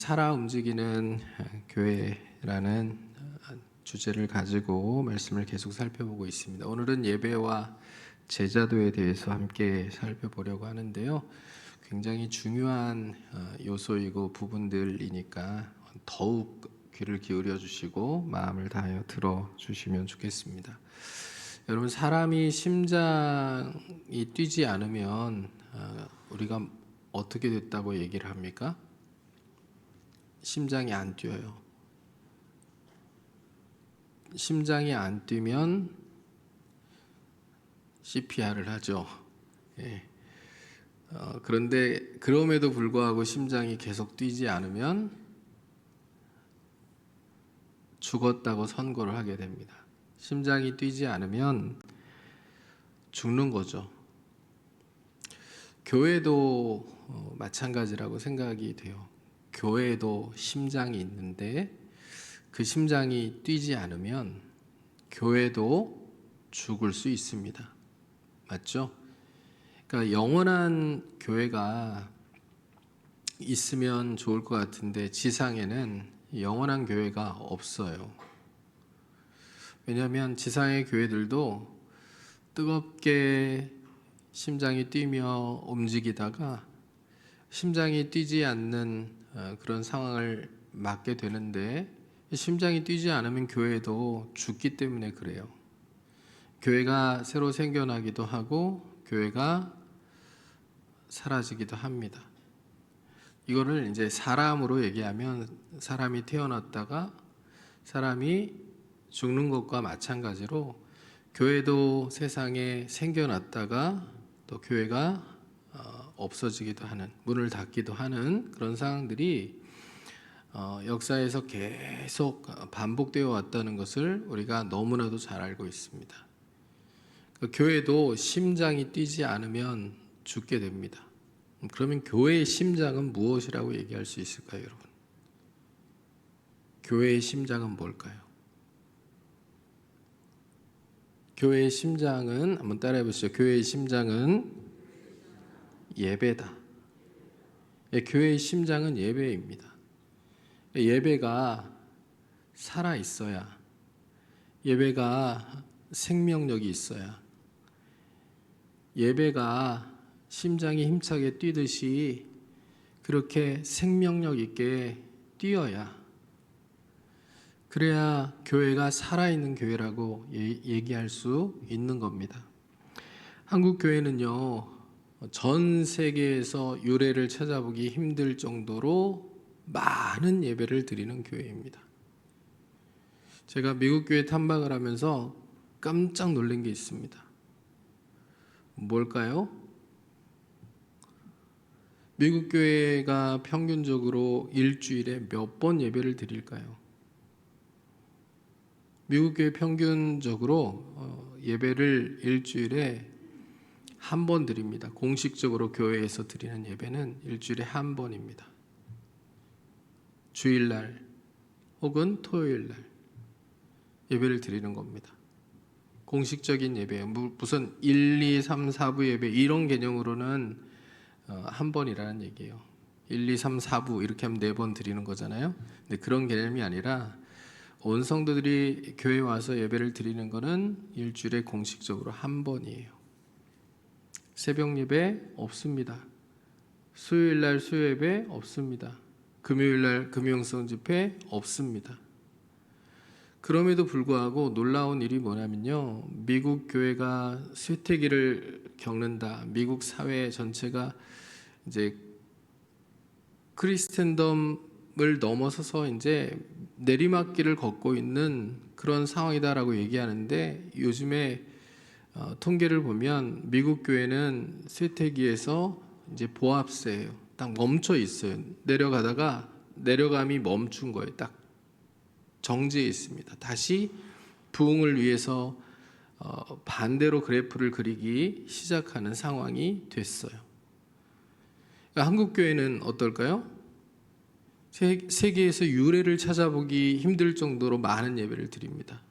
살아 움직이는 교회라는 주제를 가지고 말씀을 계속 살펴보고 있습니다. 오늘은 예배와 제자도에 대해서 함께 살펴보려고 하는데요. 굉장히 중요한 요소이고 부분들이니까 더욱 귀를 기울여 주시고 마음을 다하여 들어 주시면 좋겠습니다. 여러분, 사람이 심장이 뛰지 않으면 우리가 어떻게 됐다고 얘기를 합니까? 심장이 안 뛰어요. 심장이 안 뛰면 CPR을 하죠. 예. 그런데 그럼에도 불구하고 심장이 계속 뛰지 않으면 죽었다고 선고를 하게 됩니다. 심장이 뛰지 않으면 죽는 거죠. 교회도 마찬가지라고 생각이 돼요. 교회에도 심장이 있는데 그 심장이 뛰지 않으면 교회도 죽을 수 있습니다. 맞죠? 그러니까 영원한 교회가 있으면 좋을 것 같은데 지상에는 영원한 교회가 없어요. 왜냐하면 지상의 교회들도 뜨겁게 심장이 뛰며 움직이다가 심장이 뛰지 않는 그런 상황을 맞게 되는데, 심장이 뛰지 않으면 교회도 죽기 때문에 그래요. 교회가 새로 생겨나기도 하고 교회가 사라지기도 합니다. 이거를 이제 사람으로 얘기하면 사람이 태어났다가 사람이 죽는 것과 마찬가지로 교회도 세상에 생겨났다가 또 교회가 없어지기도 하는, 문을 닫기도 하는 그런 상황들이 역사에서 계속 반복되어 왔다는 것을 우리가 너무나도 잘 알고 있습니다. 교회도 심장이 뛰지 않으면 죽게 됩니다. 그러면 교회의 심장은 무엇이라고 얘기할 수 있을까요, 여러분? 교회의 심장은 뭘까요? 교회의 심장은, 한번 따라해 보시죠. 교회의 심장은 예배다. 교회의 심장은 예배입니다. 예배가 살아 있어야, 예배가 생명력이 있어야, 예배가 심장이 힘차게 뛰듯이 그렇게 생명력 있게 뛰어야, 그래야 교회가 살아있는 교회라고 얘기할 수 있는 겁니다. 한국 교회는요, 전 세계에서 유래를 찾아보기 힘들 정도로 많은 예배를 드리는 교회입니다. 제가 미국 교회 탐방을 하면서 깜짝 놀란 게 있습니다. 뭘까요? 미국 교회가 평균적으로 일주일에 몇 번 예배를 드릴까요? 미국 교회 평균적으로 예배를 일주일에 한 번 드립니다. 공식적으로 교회에서 드리는 예배는 일주일에 한 번입니다. 주일날 혹은 토요일날 예배를 드리는 겁니다. 공식적인 예배예요. 무슨 1, 2, 3, 4부 예배 이런 개념으로는 한 번이라는 얘기예요. 1, 2, 3, 4부 이렇게 하면 4번 드리는 거잖아요. 근데 그런 개념이 아니라 온 성도들이 교회에 와서 예배를 드리는 것은 일주일에 공식적으로 한 번이에요. 새벽 예배 없습니다. 수요일날 수요 예배 없습니다. 금요일날 금요일성 집회 없습니다. 그럼에도 불구하고 놀라운 일이 뭐냐면요, 미국 교회가 쇠퇴기를 겪는다. 미국 사회 전체가 이제 크리스텐덤을 넘어서서 이제 내리막길을 걷고 있는 그런 상황이다라고 얘기하는데, 요즘에 통계를 보면 미국 교회는 쇠퇴기에서 이제 보합세예요. 딱 멈춰 있어요. 내려가다가 내려감이 멈춘 거예요. 딱 정지해 있습니다. 다시 부흥을 위해서 반대로 그래프를 그리기 시작하는 상황이 됐어요. 그러니까 한국 교회는 어떨까요? 세계에서 유래를 찾아보기 힘들 정도로 많은 예배를 드립니다.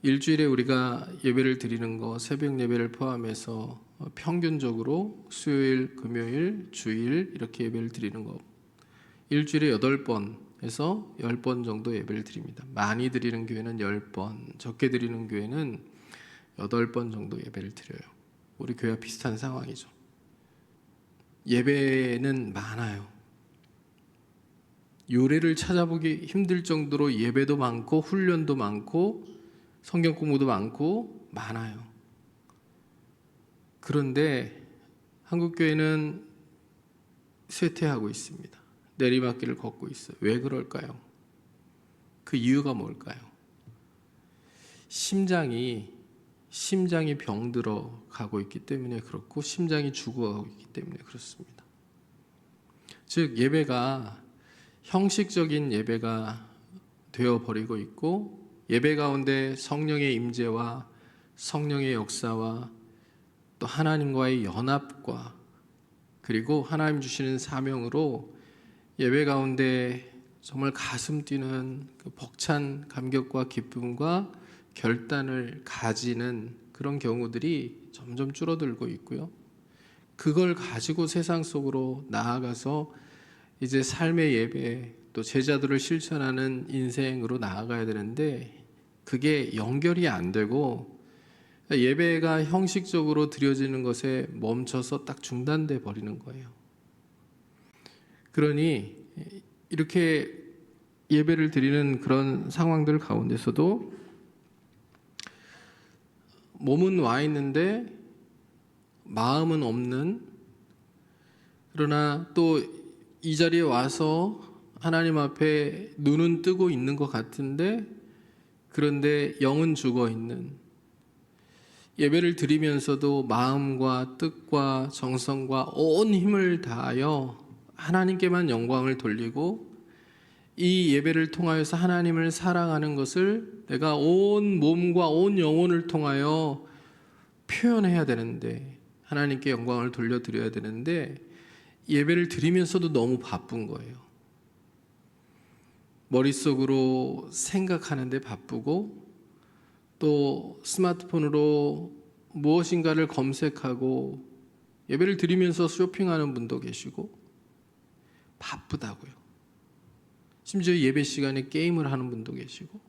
일주일에 우리가 예배를 드리는 거, 새벽 예배를 포함해서 평균적으로 수요일, 금요일, 주일 이렇게 예배를 드리는 거, 일주일에 8번에서 10번 정도 예배를 드립니다. 많이 드리는 교회는 10번, 적게 드리는 교회는 8번 정도 예배를 드려요. 우리 교회와 비슷한 상황이죠. 예배는 많아요. 요래를 찾아보기 힘들 정도로 예배도 많고 훈련도 많고 성경 공부도 많고 많아요. 그런데 한국교회는 쇠퇴하고 있습니다. 내리막길을 걷고 있어요. 왜 그럴까요? 그 이유가 뭘까요? 심장이 병들어 가고 있기 때문에 그렇고 심장이 죽어가고 있기 때문에 그렇습니다. 즉 예배가 형식적인 예배가 되어버리고 있고 예배 가운데 성령의 임재와 성령의 역사와 또 하나님과의 연합과 그리고 하나님 주시는 사명으로 예배 가운데 정말 가슴 뛰는 그 벅찬 감격과 기쁨과 결단을 가지는 그런 경우들이 점점 줄어들고 있고요. 그걸 가지고 세상 속으로 나아가서 이제 삶의 예배 또 제자들을 실천하는 인생으로 나아가야 되는데 그게 연결이 안 되고 예배가 형식적으로 드려지는 것에 멈춰서 딱 중단돼 버리는 거예요. 그러니 이렇게 예배를 드리는 그런 상황들 가운데서도 몸은 와 있는데 마음은 없는, 그러나 또 이 자리에 와서 하나님 앞에 눈은 뜨고 있는 것 같은데 그런데 영은 죽어 있는, 예배를 드리면서도 마음과 뜻과 정성과 온 힘을 다하여 하나님께만 영광을 돌리고 이 예배를 통하여서 하나님을 사랑하는 것을 내가 온 몸과 온 영혼을 통하여 표현해야 되는데, 하나님께 영광을 돌려드려야 되는데 예배를 드리면서도 너무 바쁜 거예요. 머릿속으로 생각하는데 바쁘고 또 스마트폰으로 무엇인가를 검색하고 예배를 드리면서 쇼핑하는 분도 계시고 바쁘다고요. 심지어 예배 시간에 게임을 하는 분도 계시고,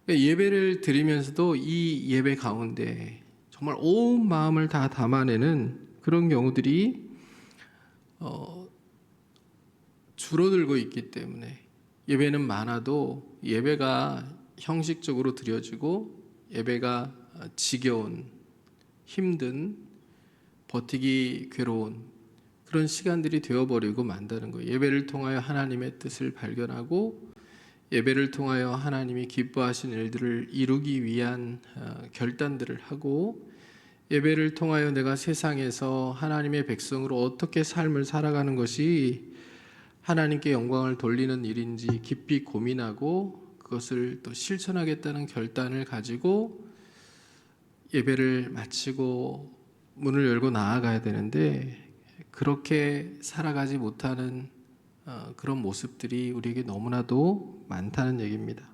예배를 드리면서도 이 예배 가운데 정말 온 마음을 다 담아내는 그런 경우들이 줄어들고 있기 때문에 예배는 많아도 예배가 형식적으로 드려지고 예배가 지겨운, 힘든, 버티기 괴로운 그런 시간들이 되어버리고 만다는 거예요. 예배를 통하여 하나님의 뜻을 발견하고 예배를 통하여 하나님이 기뻐하신 일들을 이루기 위한 결단들을 하고 예배를 통하여 내가 세상에서 하나님의 백성으로 어떻게 삶을 살아가는 것이 하나님께 영광을 돌리는 일인지 깊이 고민하고 그것을 또 실천하겠다는 결단을 가지고 예배를 마치고 문을 열고 나아가야 되는데 그렇게 살아가지 못하는 그런 모습들이 우리에게 너무나도 많다는 얘기입니다.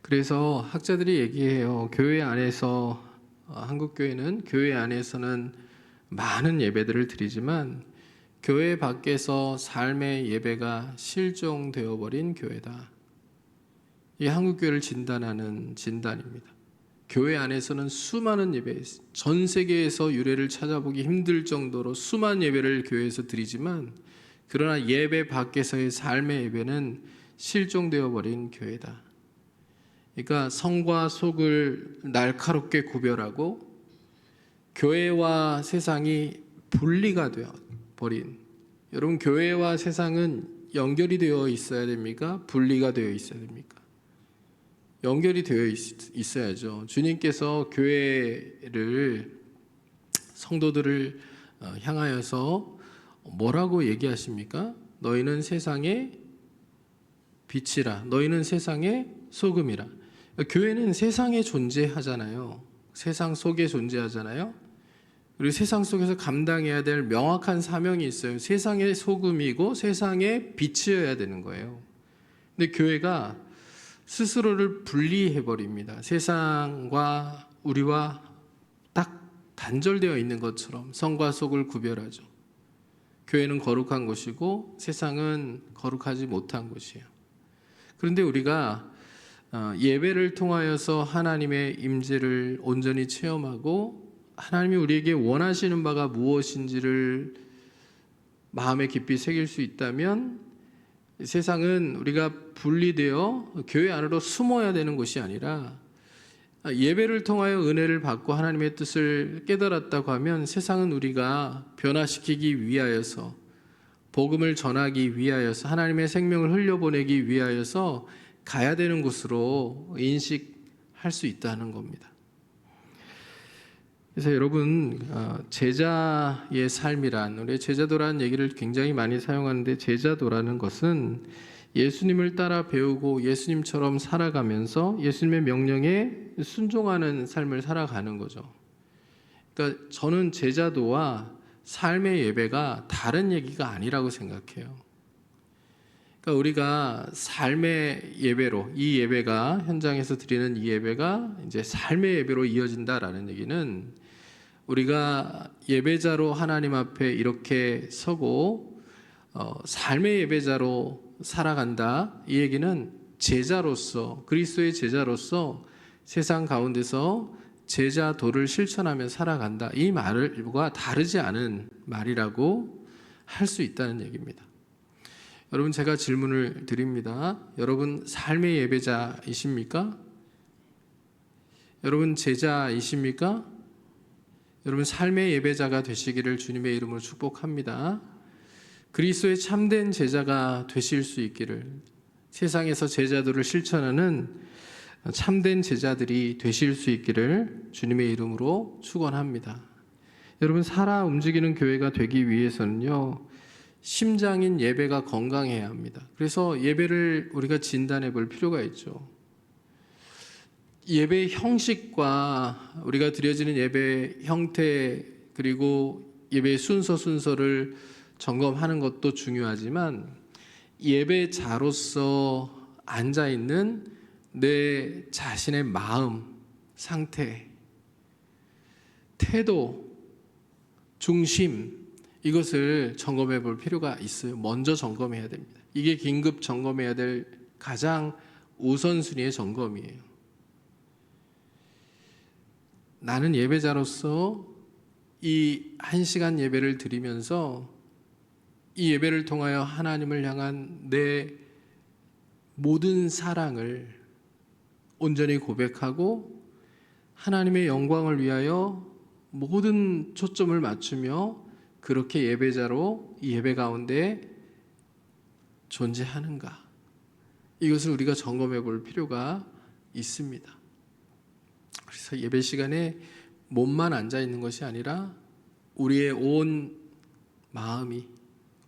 그래서 학자들이 얘기해요. 교회 안에서 한국교회는 교회 안에서는 많은 예배들을 드리지만 교회 밖에서 삶의 예배가 실종되어 버린 교회다. 이 한국교회를 진단하는 진단입니다. 교회 안에서는 수많은 예배, 전 세계에서 유래를 찾아보기 힘들 정도로 수많은 예배를 교회에서 드리지만 그러나 예배 밖에서의 삶의 예배는 실종되어 버린 교회다. 그러니까 성과 속을 날카롭게 구별하고 교회와 세상이 분리가 되어 버린, 여러분 교회와 세상은 연결이 되어 있어야 됩니까? 분리가 되어 있어야 됩니까? 연결이 되어 있어야죠. 주님께서 교회를, 성도들을 향하여서 뭐라고 얘기하십니까? 너희는 세상의 빛이라, 너희는 세상의 소금이라. 교회는 세상에 존재하잖아요. 세상 속에 존재하잖아요. 그리고 세상 속에서 감당해야 될 명확한 사명이 있어요. 세상의 소금이고 세상의 빛이어야 되는 거예요. 근데 교회가 스스로를 분리해버립니다. 세상과 우리와 딱 단절되어 있는 것처럼 성과 속을 구별하죠. 교회는 거룩한 곳이고 세상은 거룩하지 못한 곳이에요. 그런데 우리가 예배를 통하여서 하나님의 임재를 온전히 체험하고 하나님이 우리에게 원하시는 바가 무엇인지를 마음에 깊이 새길 수 있다면 세상은 우리가 분리되어 교회 안으로 숨어야 되는 것이 아니라 예배를 통하여 은혜를 받고 하나님의 뜻을 깨달았다고 하면 세상은 우리가 변화시키기 위하여서 복음을 전하기 위하여서 하나님의 생명을 흘려보내기 위하여서 가야 되는 곳으로 인식할 수 있다는 겁니다. 그래서 여러분 제자의 삶이란 우리 제자도라는 얘기를 굉장히 많이 사용하는데 제자도라는 것은 예수님을 따라 배우고 예수님처럼 살아가면서 예수님의 명령에 순종하는 삶을 살아가는 거죠. 그러니까 저는 제자도와 삶의 예배가 다른 얘기가 아니라고 생각해요. 그러니까 우리가 삶의 예배로 이 예배가 현장에서 드리는 이 예배가 이제 삶의 예배로 이어진다라는 얘기는 우리가 예배자로 하나님 앞에 이렇게 서고 삶의 예배자로 살아간다. 이 얘기는 제자로서 그리스도의 제자로서 세상 가운데서 제자도를 실천하며 살아간다. 이 말과 다르지 않은 말이라고 할 수 있다는 얘기입니다. 여러분 제가 질문을 드립니다. 여러분 삶의 예배자이십니까? 여러분 제자이십니까? 여러분 삶의 예배자가 되시기를 주님의 이름으로 축복합니다. 그리스도의 참된 제자가 되실 수 있기를 세상에서 제자도를 실천하는 참된 제자들이 되실 수 있기를 주님의 이름으로 축원합니다. 여러분 살아 움직이는 교회가 되기 위해서는요. 심장인 예배가 건강해야 합니다. 그래서 예배를 우리가 진단해 볼 필요가 있죠. 예배 형식과 우리가 드려지는 예배 형태 그리고 예배의 순서를 점검하는 것도 중요하지만 예배자로서 앉아있는 내 자신의 마음, 상태, 태도, 중심 이것을 점검해 볼 필요가 있어요. 먼저 점검해야 됩니다. 이게 긴급 점검해야 될 가장 우선순위의 점검이에요. 나는 예배자로서 이 1시간 예배를 드리면서 이 예배를 통하여 하나님을 향한 내 모든 사랑을 온전히 고백하고 하나님의 영광을 위하여 모든 초점을 맞추며 그렇게 예배자로 이 예배 가운데 존재하는가? 이것을 우리가 점검해 볼 필요가 있습니다. 그래서 예배 시간에 몸만 앉아 있는 것이 아니라 우리의 온 마음이,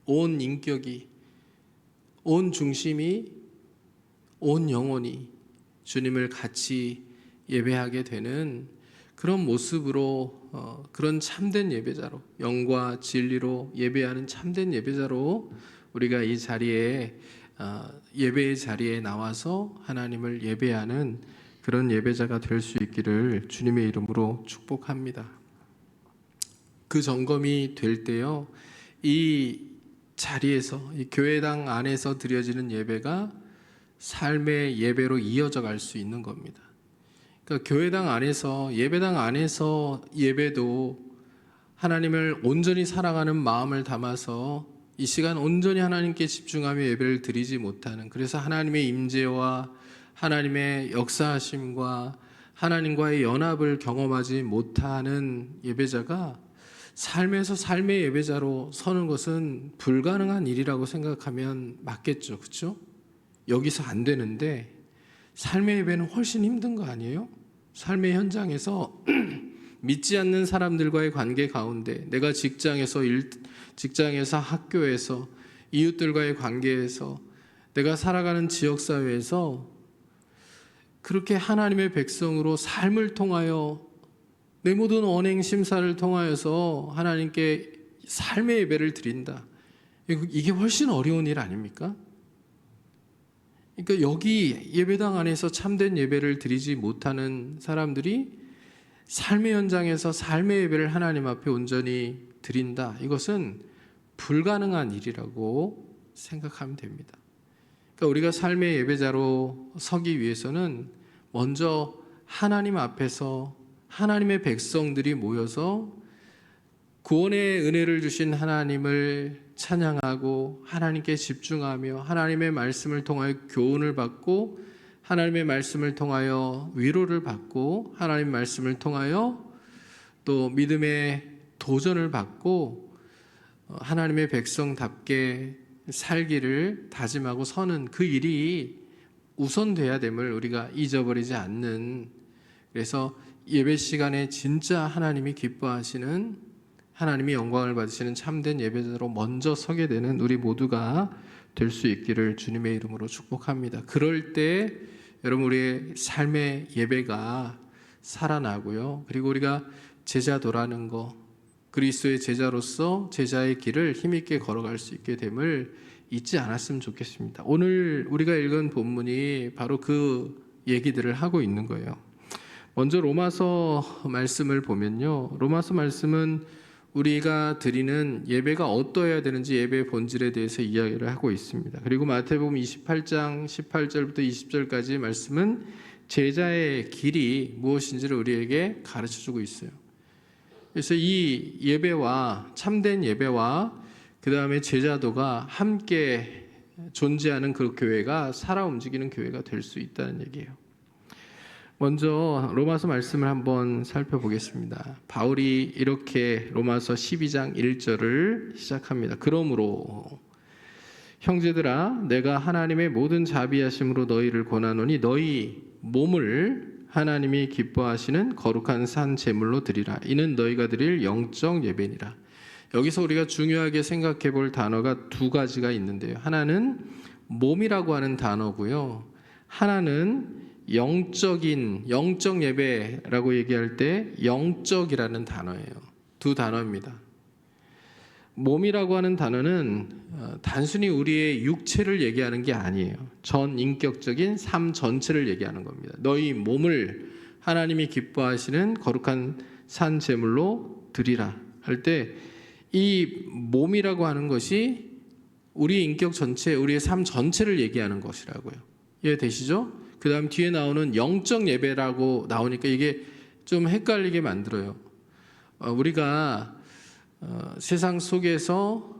온 인격이, 온 중심이, 온 영혼이 주님을 같이 예배하게 되는 그런 모습으로 그런 참된 예배자로 영과 진리로 예배하는 참된 예배자로 우리가 이 자리에 예배의 자리에 나와서 하나님을 예배하는 그런 예배자가 될 수 있기를 주님의 이름으로 축복합니다. 그 점검이 될 때요, 이 자리에서 이 교회당 안에서 드려지는 예배가 삶의 예배로 이어져 갈 수 있는 겁니다. 그러니까 교회당 안에서 예배당 안에서 예배도 하나님을 온전히 사랑하는 마음을 담아서 이 시간 온전히 하나님께 집중하며 예배를 드리지 못하는, 그래서 하나님의 임재와 하나님의 역사하심과 하나님과의 연합을 경험하지 못하는 예배자가 삶에서 삶의 예배자로 서는 것은 불가능한 일이라고 생각하면 맞겠죠. 그렇죠? 여기서 안 되는데 삶의 예배는 훨씬 힘든 거 아니에요? 삶의 현장에서 믿지 않는 사람들과의 관계 가운데, 내가 직장에서 학교에서 이웃들과의 관계에서, 내가 살아가는 지역사회에서 그렇게 하나님의 백성으로 삶을 통하여 내 모든 언행 심사를 통하여서 하나님께 삶의 예배를 드린다. 이게 훨씬 어려운 일 아닙니까? 그러니까 여기 예배당 안에서 참된 예배를 드리지 못하는 사람들이 삶의 현장에서 삶의 예배를 하나님 앞에 온전히 드린다. 이것은 불가능한 일이라고 생각하면 됩니다. 그러니까 우리가 삶의 예배자로 서기 위해서는 먼저 하나님 앞에서 하나님의 백성들이 모여서 구원의 은혜를 주신 하나님을 찬양하고 하나님께 집중하며 하나님의 말씀을 통하여 교훈을 받고 하나님의 말씀을 통하여 위로를 받고 하나님의 말씀을 통하여 또 믿음의 도전을 받고 하나님의 백성답게 살기를 다짐하고 서는 그 일이 우선돼야 됨을 우리가 잊어버리지 않는, 그래서 예배 시간에 진짜 하나님이 기뻐하시는, 하나님이 영광을 받으시는 참된 예배자로 먼저 서게 되는 우리 모두가 될 수 있기를 주님의 이름으로 축복합니다. 그럴 때 여러분 우리의 삶의 예배가 살아나고요. 그리고 우리가 제자도라는 거, 그리스도의 제자로서 제자의 길을 힘있게 걸어갈 수 있게 됨을 잊지 않았으면 좋겠습니다. 오늘 우리가 읽은 본문이 바로 그 얘기들을 하고 있는 거예요. 먼저 로마서 말씀을 보면요, 로마서 말씀은 우리가 드리는 예배가 어떠해야 되는지 예배의 본질에 대해서 이야기를 하고 있습니다. 그리고 마태복음 28장 18절부터 20절까지 말씀은 제자의 길이 무엇인지를 우리에게 가르쳐주고 있어요. 그래서 이 예배와 참된 예배와 그 다음에 제자도가 함께 존재하는 그 교회가 살아 움직이는 교회가 될 수 있다는 얘기예요. 먼저 로마서 말씀을 한번 살펴보겠습니다. 바울이 이렇게 로마서 12장 1절을 시작합니다. 그러므로 형제들아, 내가 하나님의 모든 자비하심으로 너희를 권하노니 너희 몸을 하나님이 기뻐하시는 거룩한 산 제물로 드리라. 이는 너희가 드릴 영적 예배니라. 여기서 우리가 중요하게 생각해 볼 단어가 두 가지가 있는데요. 하나는 몸이라고 하는 단어고요. 하나는 영적인, 영적 예배라고 얘기할 때 영적이라는 단어예요. 두 단어입니다. 몸이라고 하는 단어는 단순히 우리의 육체를 얘기하는 게 아니에요. 전 인격적인 삶 전체를 얘기하는 겁니다. 너희 몸을 하나님이 기뻐하시는 거룩한 산 제물로 드리라 할 때 이 몸이라고 하는 것이 우리 인격 전체, 우리의 삶 전체를 얘기하는 것이라고요. 이해되시죠? 그 다음 뒤에 나오는 영적 예배라고 나오니까 이게 좀 헷갈리게 만들어요. 우리가 세상 속에서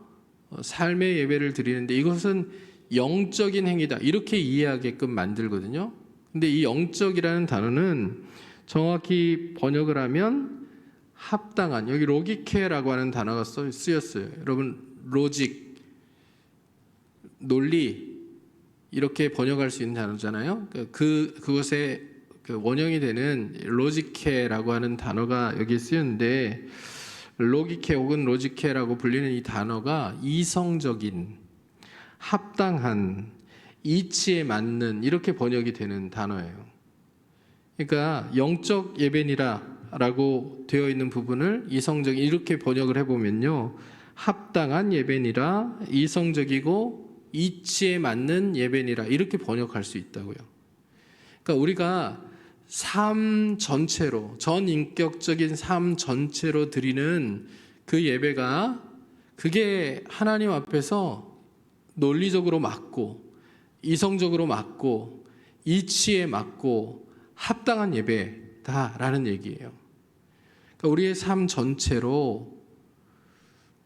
삶의 예배를 드리는데 이것은 영적인 행위다 이렇게 이해하게끔 만들거든요. 근데 이 영적이라는 단어는 정확히 번역을 하면 합당한, 여기 로기케라고 하는 단어가 쓰였어요. 여러분 로직, 논리 이렇게 번역할 수 있는 단어잖아요. 그것의 그 원형이 되는 로지케라고 하는 단어가 여기에 쓰였는데, 로기케 혹은 로지케라고 불리는 이 단어가 이성적인, 합당한, 이치에 맞는 이렇게 번역이 되는 단어예요. 그러니까 영적 예배니라 라고 되어 있는 부분을 이성적인 이렇게 번역을 해보면요, 합당한 예배니라, 이성적이고 이치에 맞는 예배니라 이렇게 번역할 수 있다고요. 그러니까 우리가 삶 전체로, 전인격적인 삶 전체로 드리는 그 예배가 그게 하나님 앞에서 논리적으로 맞고 이성적으로 맞고 이치에 맞고 합당한 예배다라는 얘기예요. 그러니까 우리의 삶 전체로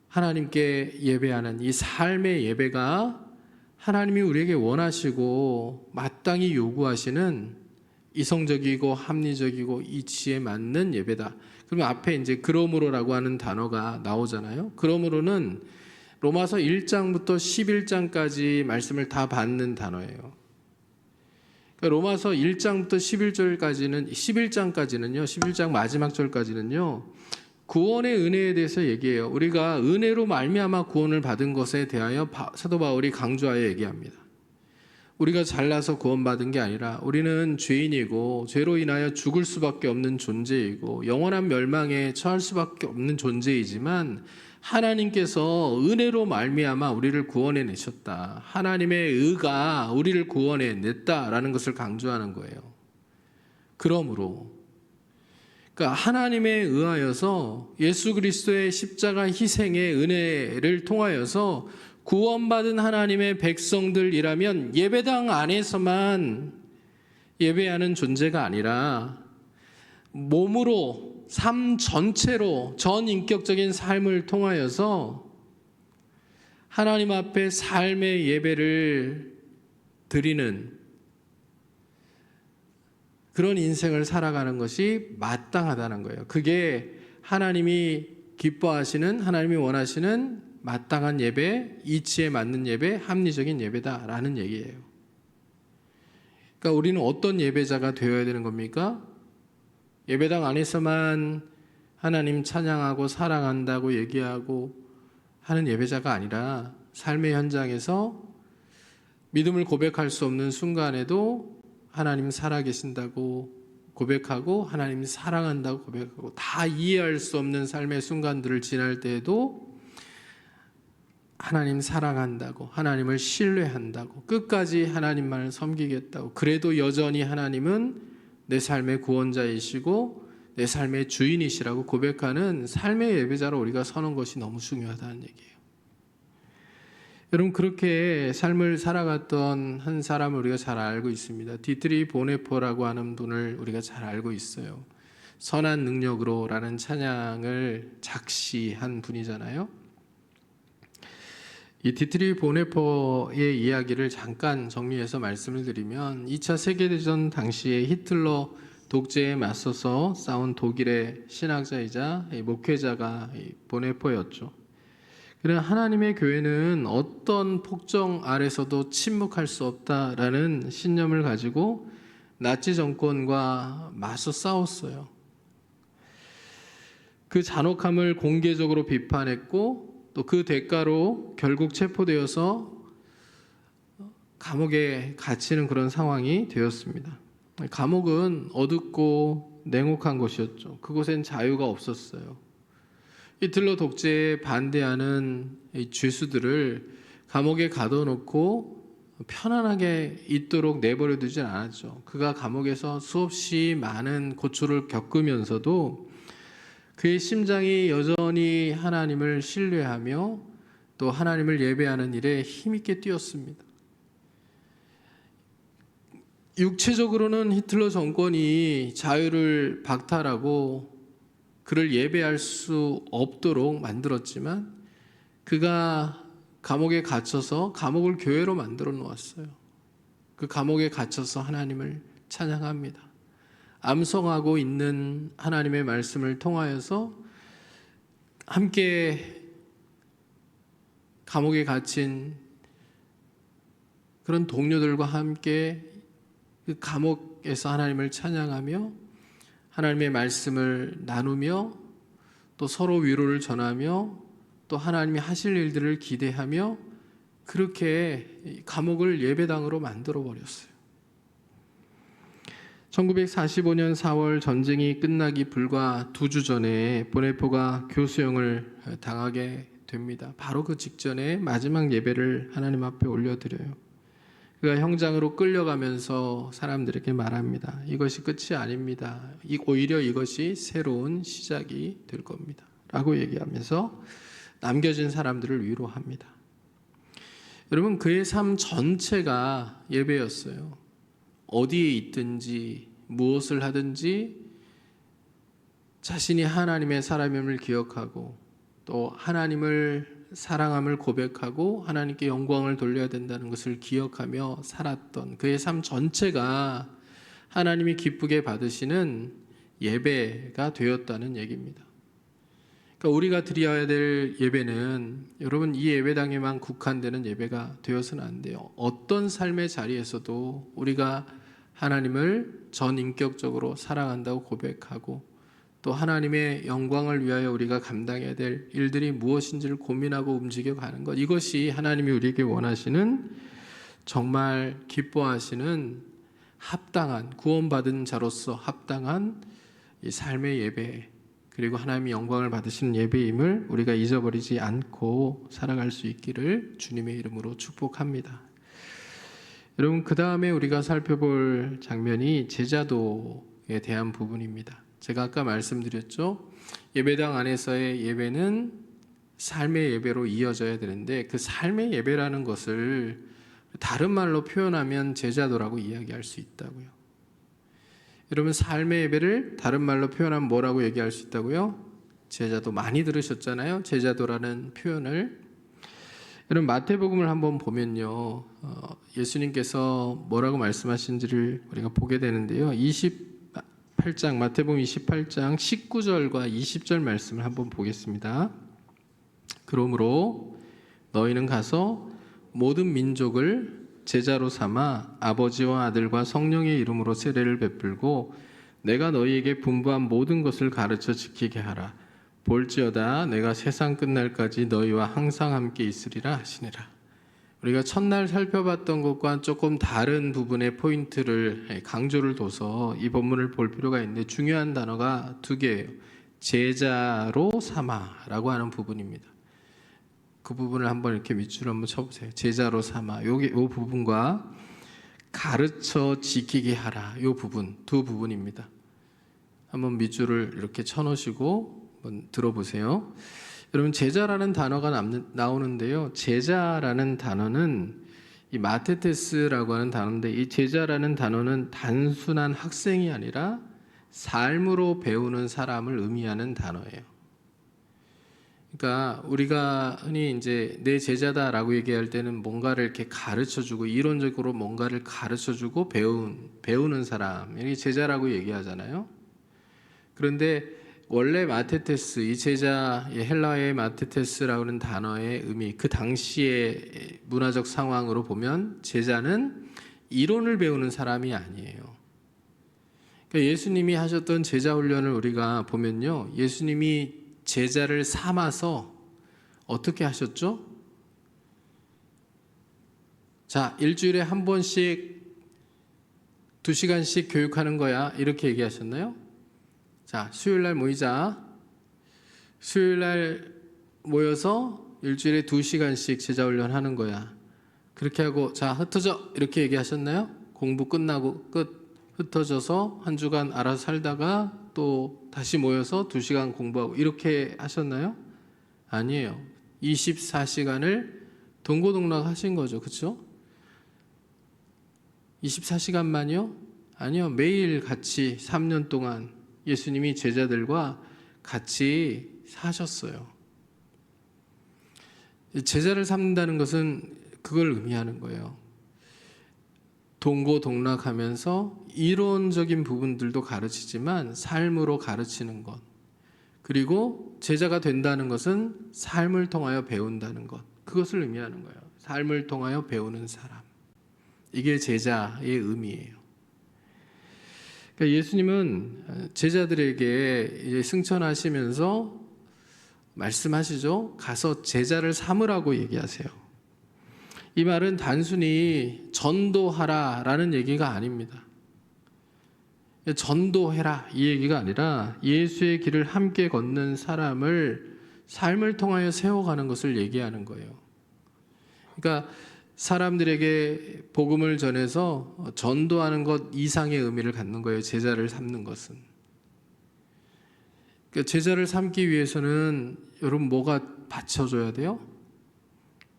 하나님께 예배하는 이 삶의 예배가 하나님이 우리에게 원하시고 마땅히 요구하시는 이성적이고 합리적이고 이치에 맞는 예배다. 그러면 앞에 이제 그러므로라고 하는 단어가 나오잖아요. 그러므로는 로마서 1장부터 11장까지 말씀을 다 받는 단어예요. 그러니까 로마서 1장부터 11장까지는요, 11장 마지막 절까지는요, 구원의 은혜에 대해서 얘기해요. 우리가 은혜로 말미암아 구원을 받은 것에 대하여 사도 바울이 강조하여 얘기합니다. 우리가 잘나서 구원받은 게 아니라 우리는 죄인이고 죄로 인하여 죽을 수밖에 없는 존재이고 영원한 멸망에 처할 수밖에 없는 존재이지만 하나님께서 은혜로 말미암아 우리를 구원해 내셨다. 하나님의 의가 우리를 구원해 냈다라는 것을 강조하는 거예요. 그러므로 그러니까 하나님에 의하여서 예수 그리스도의 십자가 희생의 은혜를 통하여서 구원받은 하나님의 백성들이라면 예배당 안에서만 예배하는 존재가 아니라 몸으로, 삶 전체로 전인격적인 삶을 통하여서 하나님 앞에 삶의 예배를 드리는 그런 인생을 살아가는 것이 마땅하다는 거예요. 그게 하나님이 기뻐하시는, 하나님이 원하시는 마땅한 예배, 이치에 맞는 예배, 합리적인 예배다라는 얘기예요. 그러니까 우리는 어떤 예배자가 되어야 되는 겁니까? 예배당 안에서만 하나님 찬양하고 사랑한다고 얘기하고 하는 예배자가 아니라 삶의 현장에서 믿음을 고백할 수 없는 순간에도 하나님 살아계신다고 고백하고 하나님 사랑한다고 고백하고 다 이해할 수 없는 삶의 순간들을 지날 때에도 하나님 사랑한다고 하나님을 신뢰한다고 끝까지 하나님만을 섬기겠다고 그래도 여전히 하나님은 내 삶의 구원자이시고 내 삶의 주인이시라고 고백하는 삶의 예배자로 우리가 서는 것이 너무 중요하다는 얘기예요. 여러분 그렇게 삶을 살아갔던 한 사람을 우리가 잘 알고 있습니다. 디트리 보네포라고 하는 분을 우리가 잘 알고 있어요. 선한 능력으로라는 찬양을 작시한 분이잖아요. 이 디트리 보네포의 이야기를 잠깐 정리해서 말씀을 드리면 2차 세계대전 당시에 히틀러 독재에 맞서서 싸운 독일의 신학자이자 목회자가 보네포였죠. 그러나 하나님의 교회는 어떤 폭정 아래서도 침묵할 수 없다라는 신념을 가지고 나치 정권과 맞서 싸웠어요. 그 잔혹함을 공개적으로 비판했고 또 그 대가로 결국 체포되어서 감옥에 갇히는 그런 상황이 되었습니다. 감옥은 어둡고 냉혹한 곳이었죠. 그곳엔 자유가 없었어요. 히틀러 독재에 반대하는 이 죄수들을 감옥에 가둬놓고 편안하게 있도록 내버려 두진 않았죠. 그가 감옥에서 수없이 많은 고초를 겪으면서도 그의 심장이 여전히 하나님을 신뢰하며 또 하나님을 예배하는 일에 힘있게 뛰었습니다. 육체적으로는 히틀러 정권이 자유를 박탈하고 그를 예배할 수 없도록 만들었지만 그가 감옥에 갇혀서 감옥을 교회로 만들어 놓았어요. 그 감옥에 갇혀서 하나님을 찬양합니다. 암송하고 있는 하나님의 말씀을 통하여서 함께 감옥에 갇힌 그런 동료들과 함께 그 감옥에서 하나님을 찬양하며 하나님의 말씀을 나누며 또 서로 위로를 전하며 또 하나님이 하실 일들을 기대하며 그렇게 감옥을 예배당으로 만들어 버렸어요. 1945년 4월 전쟁이 끝나기 불과 2주 전에 보네포가 교수형을 당하게 됩니다. 바로 그 직전에 마지막 예배를 하나님 앞에 올려드려요. 그가 형장으로 끌려가면서 사람들에게 말합니다. 이것이 끝이 아닙니다. 오히려 이것이 새로운 시작이 될 겁니다. 라고 얘기하면서 남겨진 사람들을 위로합니다. 여러분 그의 삶 전체가 예배였어요. 어디에 있든지 무엇을 하든지 자신이 하나님의 사람임을 기억하고 또 하나님을 사랑함을 고백하고 하나님께 영광을 돌려야 된다는 것을 기억하며 살았던 그의 삶 전체가 하나님이 기쁘게 받으시는 예배가 되었다는 얘기입니다. 그러니까 우리가 드려야 될 예배는 여러분 이 예배당에만 국한되는 예배가 되어서는 안 돼요. 어떤 삶의 자리에서도 우리가 하나님을 전인격적으로 사랑한다고 고백하고 또 하나님의 영광을 위하여 우리가 감당해야 될 일들이 무엇인지를 고민하고 움직여가는 것, 이것이 하나님이 우리에게 원하시는 정말 기뻐하시는 합당한 구원받은 자로서 합당한 이 삶의 예배 그리고 하나님의 영광을 받으시는 예배임을 우리가 잊어버리지 않고 살아갈 수 있기를 주님의 이름으로 축복합니다. 여러분 그 다음에 우리가 살펴볼 장면이 제자도에 대한 부분입니다. 제가 아까 말씀드렸죠. 예배당 안에서의 예배는 삶의 예배로 이어져야 되는데 그 삶의 예배라는 것을 다른 말로 표현하면 제자도라고 이야기할 수 있다고요. 여러분, 삶의 예배를 다른 말로 표현하면 뭐라고 얘기할 수 있다고요? 제자도. 많이 들으셨잖아요, 제자도라는 표현을. 여러분, 마태복음을 한번 보면요, 예수님께서 뭐라고 말씀하신지를 우리가 보게 되는데요. 28장, 마태복음 28장 19절과 20절 말씀을 한번 보겠습니다. 그러므로 너희는 가서 모든 민족을 제자로 삼아 아버지와 아들과 성령의 이름으로 세례를 베풀고 내가 너희에게 분부한 모든 것을 가르쳐 지키게 하라. 볼지어다 내가 세상 끝날까지 너희와 항상 함께 있으리라 하시니라. 우리가 첫날 살펴봤던 것과 조금 다른 부분의 포인트를 강조를 둬서 이 본문을 볼 필요가 있는데 중요한 단어가 두 개예요. 제자로 삼아라고 하는 부분입니다. 그 부분을 한번 이렇게 밑줄을 한번 쳐보세요. 제자로 삼아. 요 부분과 가르쳐 지키게 하라. 요 부분, 두 부분입니다. 한번 밑줄을 이렇게 쳐놓으시고 한번 들어보세요. 여러분, 제자라는 단어가 나오는데요. 제자라는 단어는 이 마테테스라고 하는 단어인데 이 제자라는 단어는 단순한 학생이 아니라 삶으로 배우는 사람을 의미하는 단어예요. 그러니까 우리가 흔히 이제 내 제자다라고 얘기할 때는 뭔가를 이렇게 가르쳐주고 이론적으로 뭔가를 가르쳐주고 배우는 사람, 이게 제자라고 얘기하잖아요. 그런데 원래 마테테스, 이 제자, 헬라어의 마테테스라고 하는 단어의 의미, 그 당시의 문화적 상황으로 보면 제자는 이론을 배우는 사람이 아니에요. 그러니까 예수님이 하셨던 제자 훈련을 우리가 보면요, 예수님이 제자를 삼아서 어떻게 하셨죠? 자, 일주일에 한 번씩 2시간씩 교육하는 거야, 이렇게 얘기하셨나요? 자, 수요일날 모이자. 수요일날 모여서 일주일에 2시간씩 제자훈련 하는 거야. 그렇게 하고 자, 흩어져, 이렇게 얘기하셨나요? 공부 끝나고 흩어져서 한 주간 알아서 살다가 또 다시 모여서 2시간 공부하고 이렇게 하셨나요? 아니에요. 24시간을 동고동락 하신 거죠. 그렇죠? 24시간만요? 아니요. 매일 같이 3년 동안 예수님이 제자들과 같이 사셨어요. 제자를 삼는다는 것은 그걸 의미하는 거예요. 동고동락하면서 이론적인 부분들도 가르치지만 삶으로 가르치는 것, 그리고 제자가 된다는 것은 삶을 통하여 배운다는 것, 그것을 의미하는 거예요. 삶을 통하여 배우는 사람, 이게 제자의 의미예요. 그러니까 예수님은 제자들에게 이제 승천하시면서 말씀하시죠. 가서 제자를 삼으라고 얘기하세요. 이 말은 단순히 전도하라라는 얘기가 아닙니다. 전도해라 이 얘기가 아니라 예수의 길을 함께 걷는 사람을 삶을 통하여 세워가는 것을 얘기하는 거예요. 그러니까 사람들에게 복음을 전해서 전도하는 것 이상의 의미를 갖는 거예요. 제자를 삼는 것은. 그러니까 제자를 삼기 위해서는 여러분 뭐가 받쳐줘야 돼요?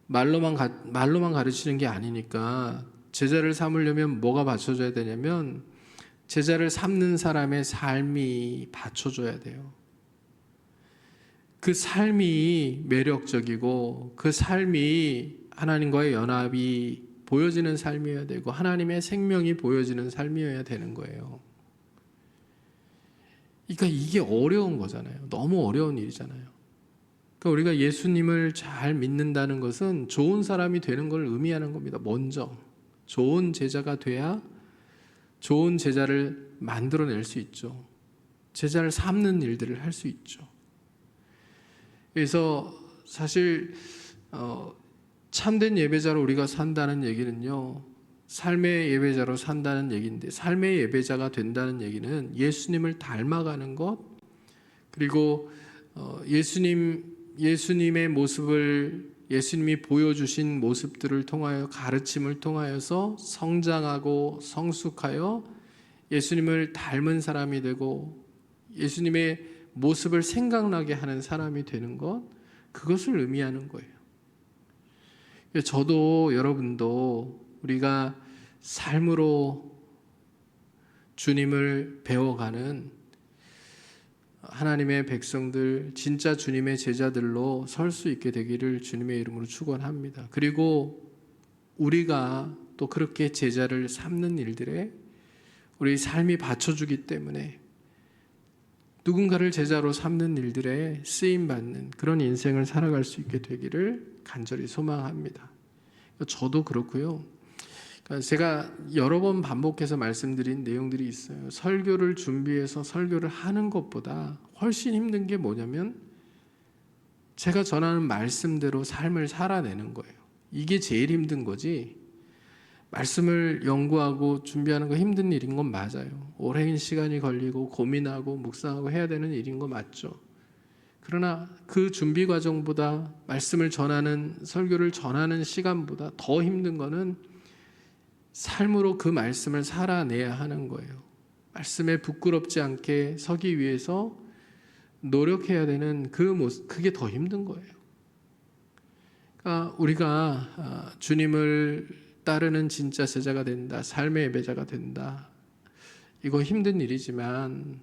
말로만 가르치는 게 아니니까 제자를 삼으려면 뭐가 받쳐줘야 되냐면 제자를 삼는 사람의 삶이 받쳐줘야 돼요. 그 삶이 매력적이고 그 삶이 하나님과의 연합이 보여지는 삶이어야 되고 하나님의 생명이 보여지는 삶이어야 되는 거예요. 그러니까 이게 어려운 거잖아요. 너무 어려운 일이잖아요. 그러니까 우리가 예수님을 잘 믿는다는 것은 좋은 사람이 되는 걸 의미하는 겁니다. 먼저 좋은 제자가 돼야 좋은 제자를 만들어낼 수 있죠. 제자를 삼는 일들을 할 수 있죠. 그래서 사실 참된 예배자로 우리가 산다는 얘기는요, 삶의 예배자로 산다는 얘기인데, 삶의 예배자가 된다는 얘기는 예수님을 닮아가는 것, 그리고 예수님의 모습을, 예수님이 보여주신 모습들을 통하여, 가르침을 통하여서 성장하고 성숙하여 예수님을 닮은 사람이 되고 예수님의 모습을 생각나게 하는 사람이 되는 것, 그것을 의미하는 거예요. 저도 여러분도 우리가 삶으로 주님을 배워가는 하나님의 백성들, 진짜 주님의 제자들로 설 수 있게 되기를 주님의 이름으로 축원합니다. 그리고 우리가 또 그렇게 제자를 삼는 일들에 우리 삶이 받쳐주기 때문에 누군가를 제자로 삼는 일들에 쓰임받는 그런 인생을 살아갈 수 있게 되기를 간절히 소망합니다. 저도 그렇고요. 제가 여러 번 반복해서 말씀드린 내용들이 있어요. 설교를 준비해서 설교를 하는 것보다 훨씬 힘든 게 뭐냐면 제가 전하는 말씀대로 삶을 살아내는 거예요. 이게 제일 힘든 거지. 말씀을 연구하고 준비하는 거 힘든 일인 건 맞아요. 오랜 시간이 걸리고 고민하고 묵상하고 해야 되는 일인 거 맞죠. 그러나 그 준비 과정보다 말씀을 전하는, 설교를 전하는 시간보다 더 힘든 거는 삶으로 그 말씀을 살아내야 하는 거예요. 말씀에 부끄럽지 않게 서기 위해서 노력해야 되는 그 모습, 그게 더 힘든 거예요. 그러니까 우리가 주님을 따르는 진짜 제자가 된다, 삶의 예배자가 된다, 이거 힘든 일이지만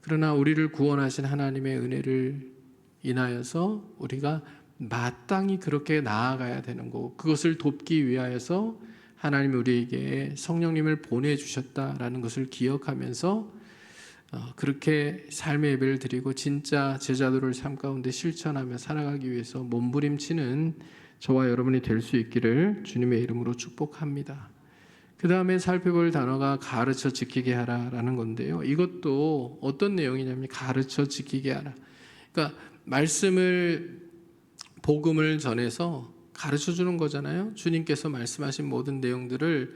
그러나 우리를 구원하신 하나님의 은혜를 인하여서 우리가 마땅히 그렇게 나아가야 되는 거고, 그것을 돕기 위하여서 하나님이 우리에게 성령님을 보내주셨다라는 것을 기억하면서 그렇게 삶의 예배를 드리고 진짜 제자들을 삶 가운데 실천하며 살아가기 위해서 몸부림치는 저와 여러분이 될 수 있기를 주님의 이름으로 축복합니다. 그 다음에 살펴볼 단어가 가르쳐 지키게 하라라는 건데요. 이것도 어떤 내용이냐면 가르쳐 지키게 하라. 그러니까 말씀을, 복음을 전해서 가르쳐 주는 거잖아요. 주님께서 말씀하신 모든 내용들을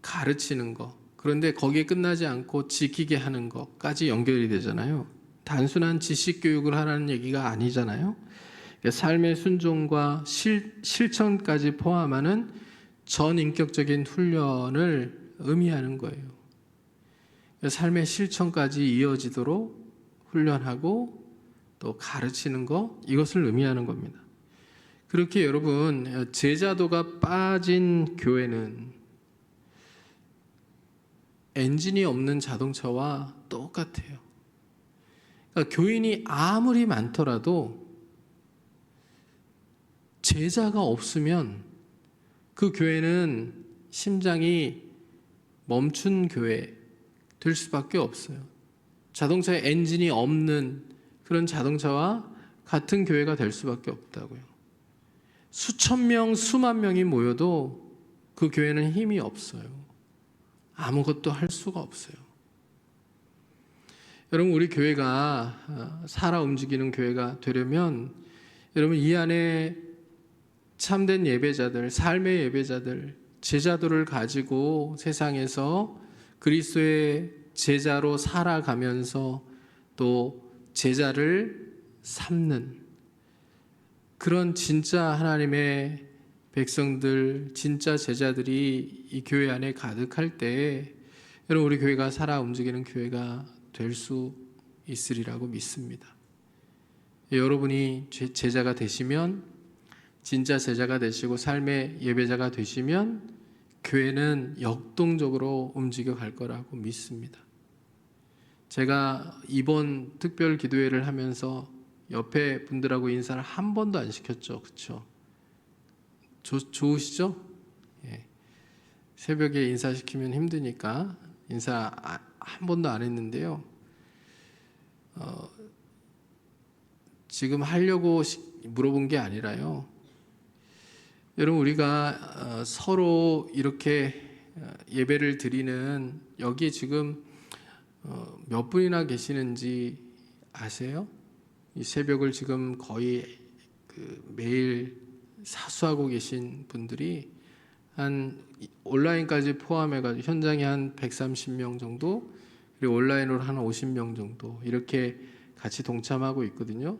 가르치는 거. 그런데 거기에 끝나지 않고 지키게 하는 것까지 연결이 되잖아요. 단순한 지식 교육을 하라는 얘기가 아니잖아요. 삶의 순종과 실천까지 포함하는 전인격적인 훈련을 의미하는 거예요. 삶의 실천까지 이어지도록 훈련하고 또 가르치는 것, 이것을 의미하는 겁니다. 그렇게 여러분, 제자도가 빠진 교회는 엔진이 없는 자동차와 똑같아요. 그러니까 교인이 아무리 많더라도 제자가 없으면 그 교회는 심장이 멈춘 교회 될 수밖에 없어요. 자동차에 엔진이 없는 그런 자동차와 같은 교회가 될 수밖에 없다고요. 수천 명, 수만 명이 모여도 그 교회는 힘이 없어요. 아무것도 할 수가 없어요. 여러분, 우리 교회가 살아 움직이는 교회가 되려면 여러분, 이 안에 참된 예배자들, 삶의 예배자들, 제자도를 가지고 세상에서 그리스도의 제자로 살아가면서 또 제자를 삼는 그런 진짜 하나님의 백성들, 진짜 제자들이 이 교회 안에 가득할 때 여러분, 우리 교회가 살아 움직이는 교회가 될 수 있으리라고 믿습니다. 여러분이 제자가 되시면, 진짜 제자가 되시고 삶의 예배자가 되시면 교회는 역동적으로 움직여 갈 거라고 믿습니다. 제가 이번 특별 기도회를 하면서 옆에 분들하고 인사를 한 번도 안 시켰죠. 그렇죠? 좋으시죠? 예. 새벽에 인사시키면 힘드니까 인사 한 번도 안 했는데요. 지금 하려고 물어본 게 아니라요. 여러분, 우리가 서로 이렇게 예배를 드리는, 여기에 지금 몇 분이나 계시는지 아세요? 이 새벽을 지금 거의 매일 사수하고 계신 분들이 한 온라인까지 포함해가지고 현장에 한 130명 정도, 그리고 온라인으로 한 50명 정도 이렇게 같이 동참하고 있거든요.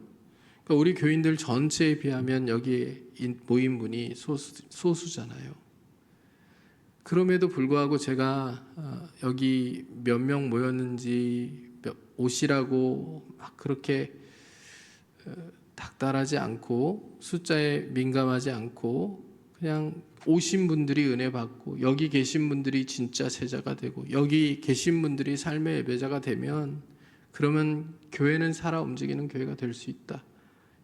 그러니까 우리 교인들 전체에 비하면 여기에 모인 분이 소수잖아요. 그럼에도 불구하고 제가 여기 몇 명 모였는지, 오시라고 막 그렇게 닥달하지 않고 숫자에 민감하지 않고 그냥 오신 분들이 은혜 받고 여기 계신 분들이 진짜 제자가 되고 여기 계신 분들이 삶의 예배자가 되면 그러면 교회는 살아 움직이는 교회가 될 수 있다.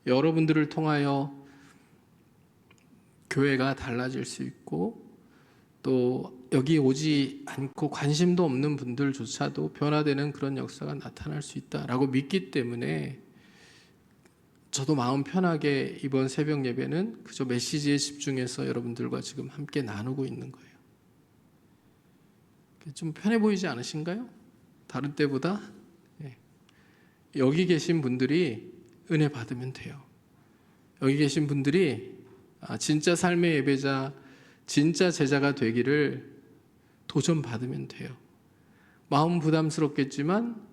여러분들을 통하여 교회가 달라질 수 있고 또 여기 오지 않고 관심도 없는 분들조차도 변화되는 그런 역사가 나타날 수 있다라고 믿기 때문에 저도 마음 편하게 이번 새벽 예배는 그저 메시지에 집중해서 여러분들과 지금 함께 나누고 있는 거예요. 좀 편해 보이지 않으신가요? 다른 때보다? 여기 계신 분들이 은혜 받으면 돼요. 여기 계신 분들이 진짜 삶의 예배자, 진짜 제자가 되기를 도전받으면 돼요. 마음 부담스럽겠지만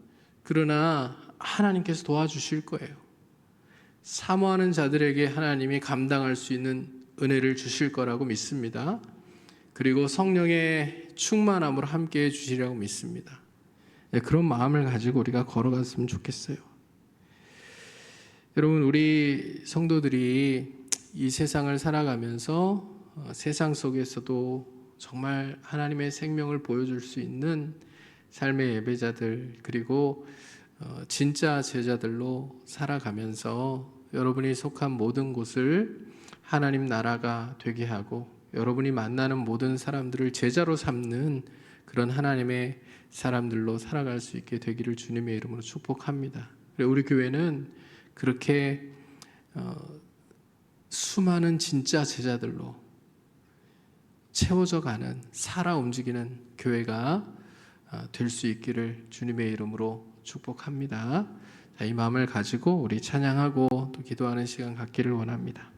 그러나 하나님께서 도와주실 거예요. 사모하는 자들에게 하나님이 감당할 수 있는 은혜를 주실 거라고 믿습니다. 그리고 성령의 충만함으로 함께 해 주시리라고 믿습니다. 그런 마음을 가지고 우리가 걸어갔으면 좋겠어요. 여러분, 우리 성도들이 이 세상을 살아가면서 세상 속에서도 정말 하나님의 생명을 보여줄 수 있는 삶의 예배자들 그리고 진짜 제자들로 살아가면서 여러분이 속한 모든 곳을 하나님 나라가 되게 하고 여러분이 만나는 모든 사람들을 제자로 삼는 그런 하나님의 사람들로 살아갈 수 있게 되기를 주님의 이름으로 축복합니다. 우리 교회는 그렇게 수많은 진짜 제자들로 채워져 가는 살아 움직이는 교회가 될 수 있기를 주님의 이름으로 축복합니다. 이 마음을 가지고 우리 찬양하고 또 기도하는 시간 갖기를 원합니다.